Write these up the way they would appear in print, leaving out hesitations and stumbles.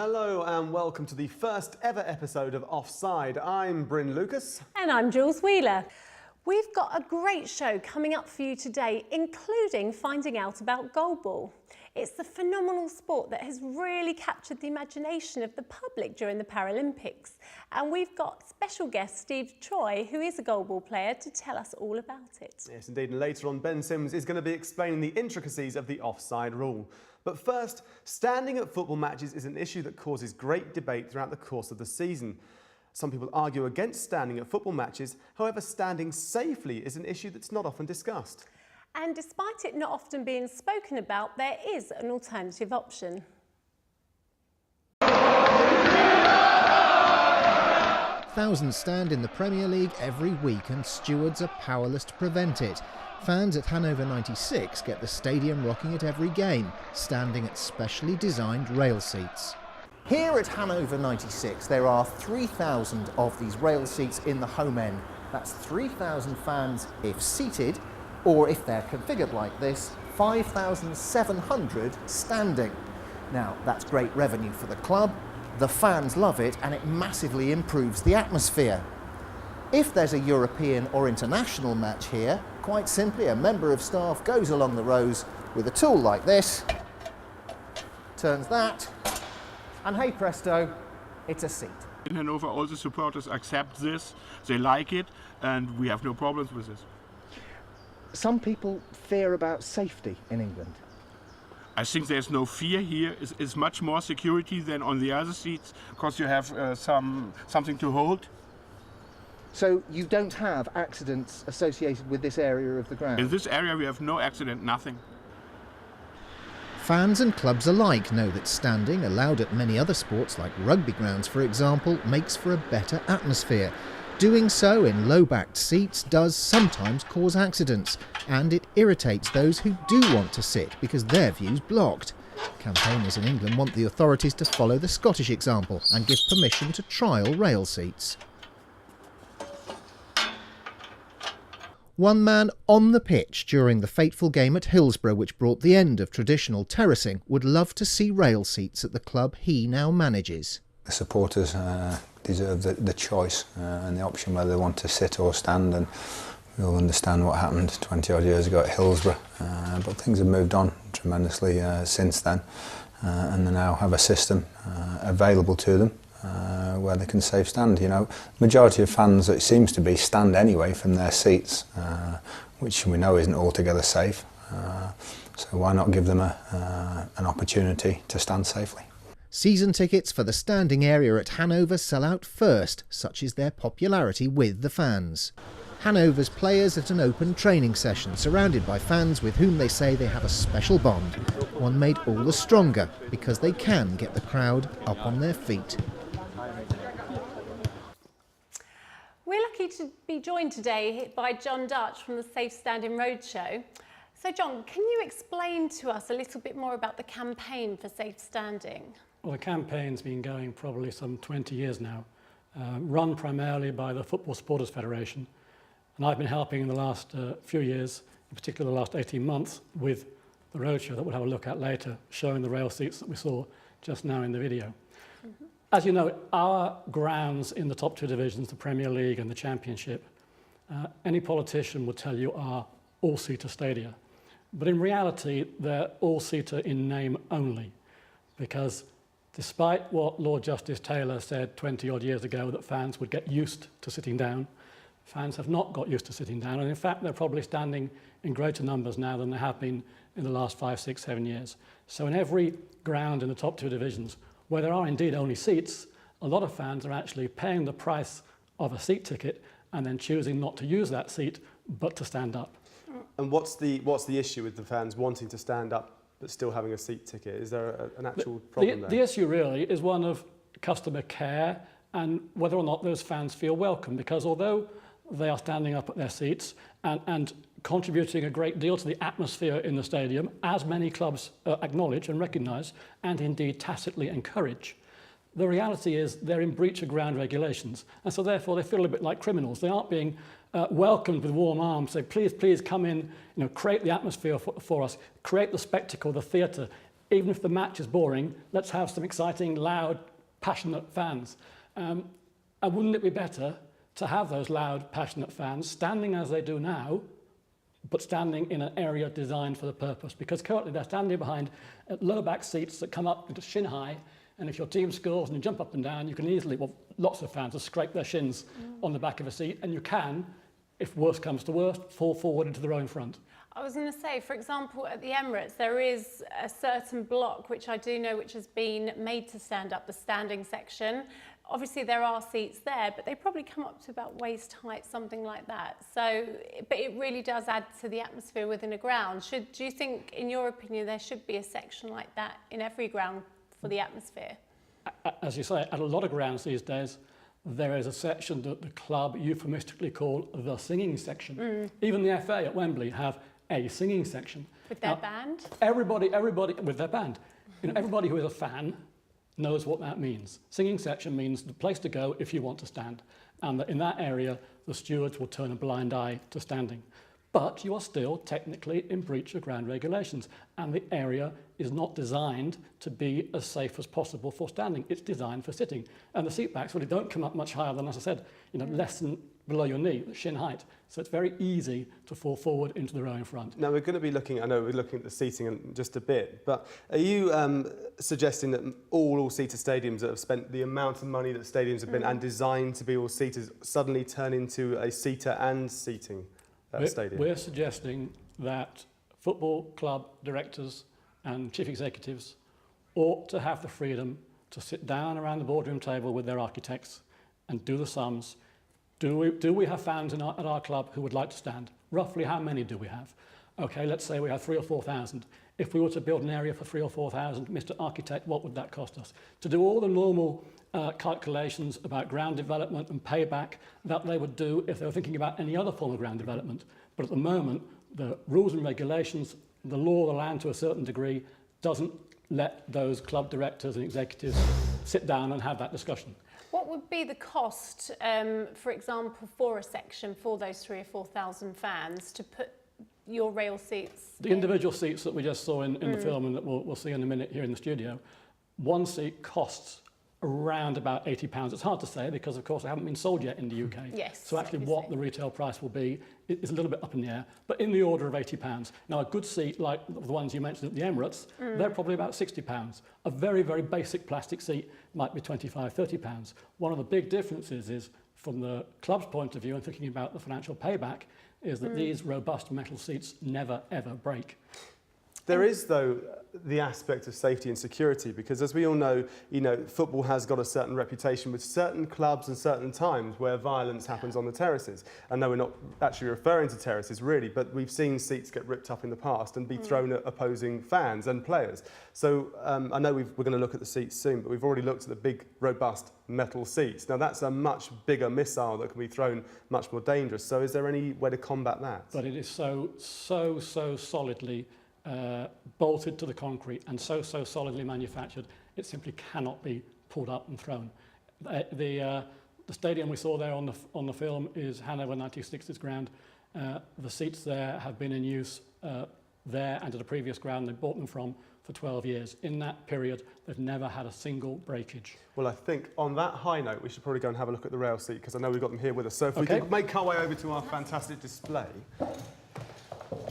Hello and welcome to the first ever episode of Offside. I'm Bryn Lucas. And I'm Jules Wheeler. We've got a great show coming up for you today, including finding out about goalball. It's the phenomenal sport that has really captured the imagination of the public during the Paralympics. And we've got special guest Steve Troy, who is a goalball player, to tell us all about it. Yes, indeed. And later on, Ben Simmons is going to be explaining the intricacies of the offside rule. But first, standing at football matches is an issue that causes great debate throughout the course of the season. Some people argue against standing at football matches. However, standing safely is an issue that's not often discussed. And despite it not often being spoken about, there is an alternative option. Thousands stand in the Premier League every week and stewards are powerless to prevent it. Fans at Hanover 96 get the stadium rocking at every game, standing at specially designed rail seats. Here at Hanover 96 there are 3,000 of these rail seats in the home end. That's 3,000 fans if seated, or if they're configured like this, 5,700 standing. Now that's great revenue for the club, the fans love it, and it massively improves the atmosphere. If there's a European or international match here, quite simply a member of staff goes along the rows with a tool like this, turns that, and hey presto, it's a seat. In Hanover, all the supporters accept this, they like it, and we have no problems with this. Some people fear about safety in England. I think there's no fear here. It's much more security than on the other seats, because you have something to hold. So you don't have accidents associated with this area of the ground? In this area we have no accident, nothing. Fans and clubs alike know that standing, allowed at many other sports like rugby grounds for example, makes for a better atmosphere. Doing so in low-backed seats does sometimes cause accidents, and it irritates those who do want to sit because their view's blocked. Campaigners in England want the authorities to follow the Scottish example and give permission to trial rail seats. One man on the pitch during the fateful game at Hillsborough, which brought the end of traditional terracing, would love to see rail seats at the club he now manages. The supporters deserve the choice and the option whether they want to sit or stand, and we all understand what happened 20 odd years ago at Hillsborough, but things have moved on tremendously since then, and they now have a system available to them where they can safe stand. You know, majority of fans, it seems to be, stand anyway from their seats, which we know isn't altogether safe, so why not give them an opportunity to stand safely. Season tickets for the standing area at Hanover sell out first, such is their popularity with the fans. Hanover's players at an open training session, surrounded by fans with whom they say they have a special bond, one made all the stronger because they can get the crowd up on their feet. We're lucky to be joined today by Jon Darch from the Safe Standing Roadshow. So Jon, can you explain to us a little bit more about the campaign for safe standing? Well, the campaign's been going probably some 20 years now, run primarily by the Football Supporters Federation. And I've been helping in the last few years, in particular the last 18 months, with the roadshow that we'll have a look at later, showing the rail seats that we saw just now in the video. Mm-hmm. As you know, our grounds in the top two divisions, the Premier League and the Championship, any politician would tell you are all-seater stadia. But in reality, they're all-seater in name only, because despite what Lord Justice Taylor said 20 odd years ago, that fans would get used to sitting down, fans have not got used to sitting down, and in fact they're probably standing in greater numbers now than they have been in the last 5, 6, 7 years. So in every ground in the top two divisions, where there are indeed only seats, a lot of fans are actually paying the price of a seat ticket and then choosing not to use that seat but to stand up. And what's the issue with the fans wanting to stand up but still having a seat ticket? Is there an actual problem there? The issue really is one of customer care and whether or not those fans feel welcome, because although they are standing up at their seats and contributing a great deal to the atmosphere in the stadium, as many clubs acknowledge and recognise and indeed tacitly encourage, the reality is they're in breach of ground regulations, and so therefore they feel a bit like criminals. They aren't being welcomed with warm arms, say please come in, create the atmosphere for us, create the spectacle, the theatre, even if the match is boring, let's have some exciting, loud, passionate fans. And wouldn't it be better to have those loud, passionate fans standing as they do now, but standing in an area designed for the purpose? Because currently they're standing behind low back seats that come up into shin high, and if your team scores and you jump up and down, you can easily, well, lots of fans will scrape their shins on the back of a seat, and you can, if worst comes to worst, fall forward into the row in front. I was going to say, for example, at the Emirates, there is a certain block, which I do know, which has been made to stand up, the standing section. Obviously, there are seats there, but they probably come up to about waist height, something like that. So, but it really does add to the atmosphere within a ground. Do you think, in your opinion, there should be a section like that in every ground for the atmosphere? As you say, at a lot of grounds these days, there is a section that the club euphemistically call the singing section. Even the FA at Wembley have a singing section. With their band? Everybody with their band. You know, everybody who is a fan knows what that means. Singing section means the place to go if you want to stand. And that in that area, the stewards will turn a blind eye to standing. But you are still technically in breach of ground regulations. And the area is not designed to be as safe as possible for standing. It's designed for sitting. And the seat backs really don't come up much higher than, as I said, less than below your knee, shin height. So it's very easy to fall forward into the row in front. Now we're going to be looking, I know we're looking at the seating in just a bit, but are you suggesting that all-seater stadiums that have spent the amount of money that stadiums have been and designed to be all-seaters suddenly turn into a seater and seating stadium? We're suggesting that football club directors and chief executives ought to have the freedom to sit down around the boardroom table with their architects and do the sums. Do we have fans at our club who would like to stand? Roughly how many do we have? Okay, let's say we have 3,000 or 4,000. If we were to build an area for 3,000 or 4,000, Mr. Architect, what would that cost us? To do all the normal calculations about ground development and payback that they would do if they were thinking about any other form of ground development. But at the moment, the rules and regulations, the law of the land to a certain degree, doesn't let those club directors and executives sit down and have that discussion. What would be the cost, for example, for a section for those 3,000 or 4,000 fans to put your rail seats? The individual seats that we just saw in the film and that we'll see in a minute here in the studio, one seat costs around about £80. It's hard to say because, of course, they haven't been sold yet in the UK. Yes. So actually what the retail price will be is a little bit up in the air, but in the order of £80. Now, a good seat like the ones you mentioned at the Emirates, they're probably about £60. A very, very basic plastic seat might be £25, £30. One of the big differences is, from the club's point of view and thinking about the financial payback, is that these robust metal seats never, ever break. There is, though, the aspect of safety and security, because as we all know, football has got a certain reputation with certain clubs and certain times where violence happens on the terraces. I know we're not actually referring to terraces really, but we've seen seats get ripped up in the past and be thrown at opposing fans and players. So I know we're going to look at the seats soon, but we've already looked at the big, robust metal seats. Now that's a much bigger missile that can be thrown much more dangerous. So is there any way to combat that? But it is so solidly bolted to the concrete and so solidly manufactured, it simply cannot be pulled up and thrown. The stadium we saw there on the film is Hanover 96's ground. The seats there have been in use there and at a previous ground they bought them from for 12 years. In that period, they've never had a single breakage. Well, I think on that high note, we should probably go and have a look at the rail seat, because I know we've got them here with us. So if we can make our way over to our fantastic display.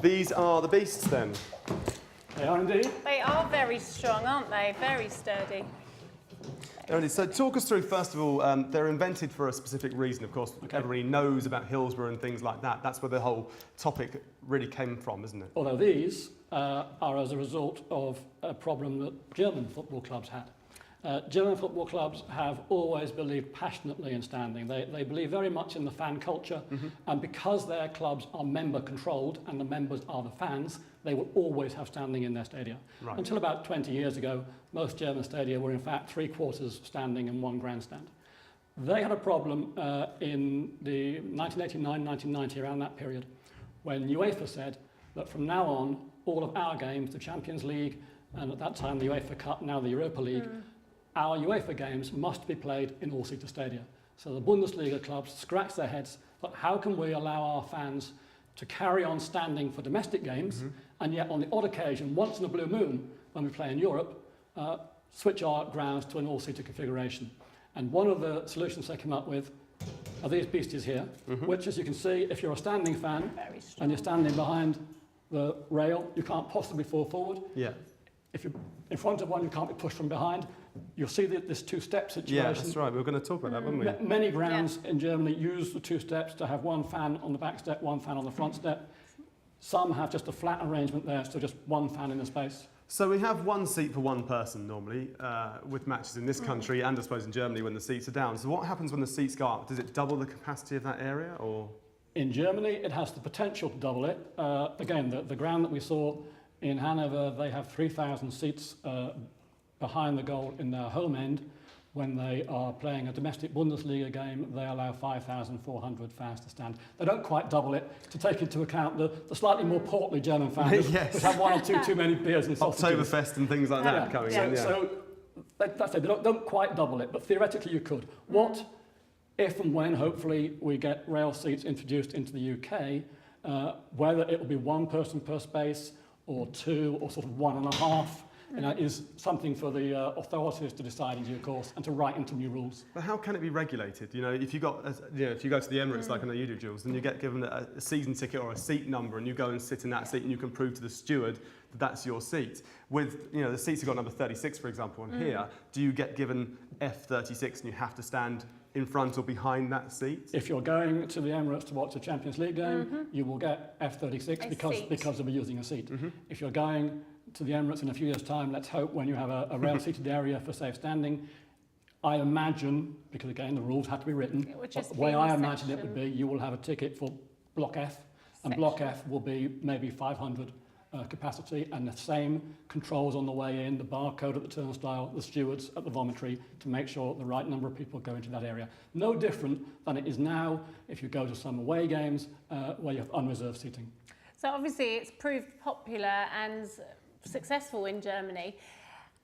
These are the beasts then. They are indeed. They are very strong, aren't they? Very sturdy. So talk us through, first of all, they're invented for a specific reason, of course. Everybody knows about Hillsborough and things like that. That's where the whole topic really came from, isn't it? Although these are as a result of a problem that German football clubs had. German football clubs have always believed passionately in standing. They believe very much in the fan culture, and because their clubs are member-controlled and the members are the fans, they will always have standing in their stadia. Right. Until about 20 years ago, most German stadia were in fact 3/4 standing and 1 grandstand. They had a problem in the 1989-1990, around that period, when UEFA said that from now on, all of our games, the Champions League, and at that time the UEFA Cup, now the Europa League, our UEFA games must be played in all-seater stadia. So the Bundesliga clubs scratched their heads, but how can we allow our fans to carry on standing for domestic games, and yet on the odd occasion, once in a blue moon, when we play in Europe, switch our grounds to an all-seater configuration. And one of the solutions they came up with are these beasties here, which, as you can see, if you're a standing fan and you're standing behind the rail, you can't possibly fall forward. Yeah. If you're in front of one, you can't be pushed from behind. You'll see this two-step situation. Yeah, that's right. We were going to talk about that, weren't we? Many grounds in Germany use the two steps to have one fan on the back step, one fan on the front step. Some have just a flat arrangement there, so just one fan in the space. So we have one seat for one person normally with matches in this country and I suppose in Germany when the seats are down. So what happens when the seats go up? Does it double the capacity of that area or? In Germany, it has the potential to double it. Again, the ground that we saw in Hanover, they have 3,000 seats behind the goal in their home end. When they are playing a domestic Bundesliga game, they allow 5,400 fans to stand. They don't quite double it to take into account the slightly more portly German fans Yes. who have one or two too many beers and sausages. Oktoberfest and things like that coming in. Yeah. So that's it. They don't quite double it, but theoretically you could. What if and when, hopefully, we get rail seats introduced into the UK, whether it will be one person per space or two or sort of 1.5, is something for the authorities to decide in due course and to write into new rules. But how can it be regulated? You know, if you got, if you go to the Emirates like I know you do, Jules, then you get given a season ticket or a seat number, and you go and sit in that seat, and you can prove to the steward that that's your seat. With the seats have got number 36, for example, and here, do you get given F36 and you have to stand in front or behind that seat? If you're going to the Emirates to watch a Champions League game, you will get F36 because they'll be using a seat. If you're going to the Emirates in a few years' time, let's hope when you have a rail-seated area for safe standing, I imagine, because again the rules have to be written, the way I imagine it would be, you will have a ticket for Block F, and Block F will be maybe 500 capacity, and the same controls on the way in, the barcode at the turnstile, the stewards at the vomitory to make sure the right number of people go into that area. No different than it is now if you go to some away games where you have unreserved seating. So obviously it's proved popular and successful in Germany.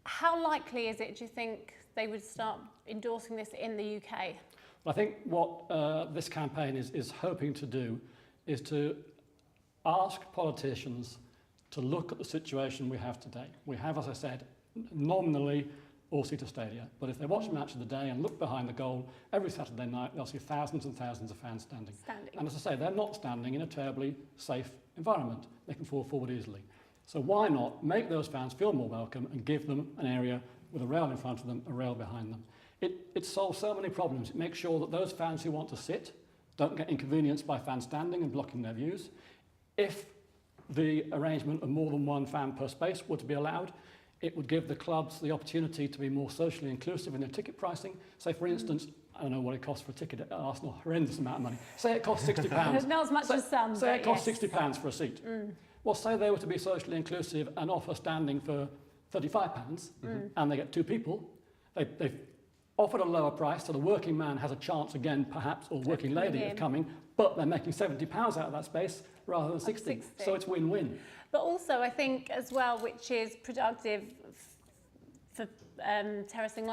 How likely is it, do you think, they would start endorsing this in the UK? Well, I think what this campaign is hoping to do is to ask politicians to look at the situation we have today. We have, as I said, nominally all-seater stadia, but if they watch a match of the day and look behind the goal, every Saturday night they'll see thousands and thousands of fans standing. And as I say, they're not standing in a terribly safe environment. They can fall forward easily. So why not make those fans feel more welcome and give them an area with a rail in front of them, a rail behind them. It solves so many problems. It makes sure that those fans who want to sit don't get inconvenienced by fans standing and blocking their views. If the arrangement of more than one fan per space were to be allowed, it would give the clubs the opportunity to be more socially inclusive in their ticket pricing. Say, for instance, I don't know what it costs for a ticket at Arsenal, a horrendous amount of money. Say it costs £60. Not as much as some, Say it costs yes. £60 for a seat. Well, say they were to be socially inclusive and offer standing for £35, and they get two people. They've offered a lower price, so the working man has a chance again, perhaps, or working lady of coming, but they're making £70 out of that space rather than 60. So it's win-win. But also, I think, as well, which is productive for terracing,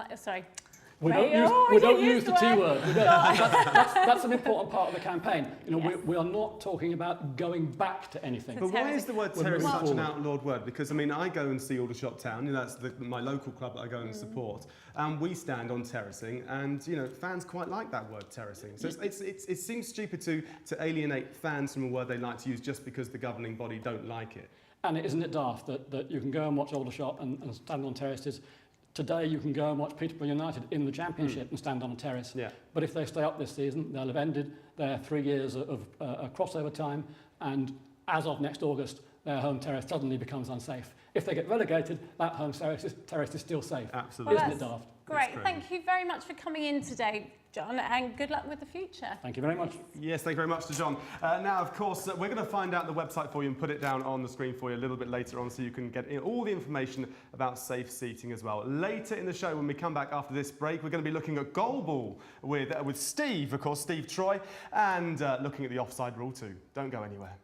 We don't use the T word. That's an important part of the campaign. We are not talking about going back to anything. But why is the word terrace such an outlawed word? Because, I mean, I go and see Aldershot Town, that's my local club that I go and support, and we stand on terracing, and, fans quite like that word, terracing. So it seems stupid to alienate fans from a word they like to use just because the governing body don't like it. And isn't it daft that you can go and watch Aldershot and stand on terraces? Today you can go and watch Peterborough United in the Championship and stand on a terrace. Yeah. But if they stay up this season, they'll have ended their 3 years of crossover time, and as of next August, their home terrace suddenly becomes unsafe. If they get relegated, that home terrace is still safe. Absolutely. Isn't it daft? Great. Thank you very much for coming in today, John, and good luck with the future. Thank you very much. Yes, thank you very much to John. Now, of course, we're going to find out the website for you and put it down on the screen for you a little bit later on so you can get all the information about safe seating as well. Later in the show, when we come back after this break, we're going to be looking at Goalball with Steve, of course, Steve Troy, and looking at the offside rule too. Don't go anywhere.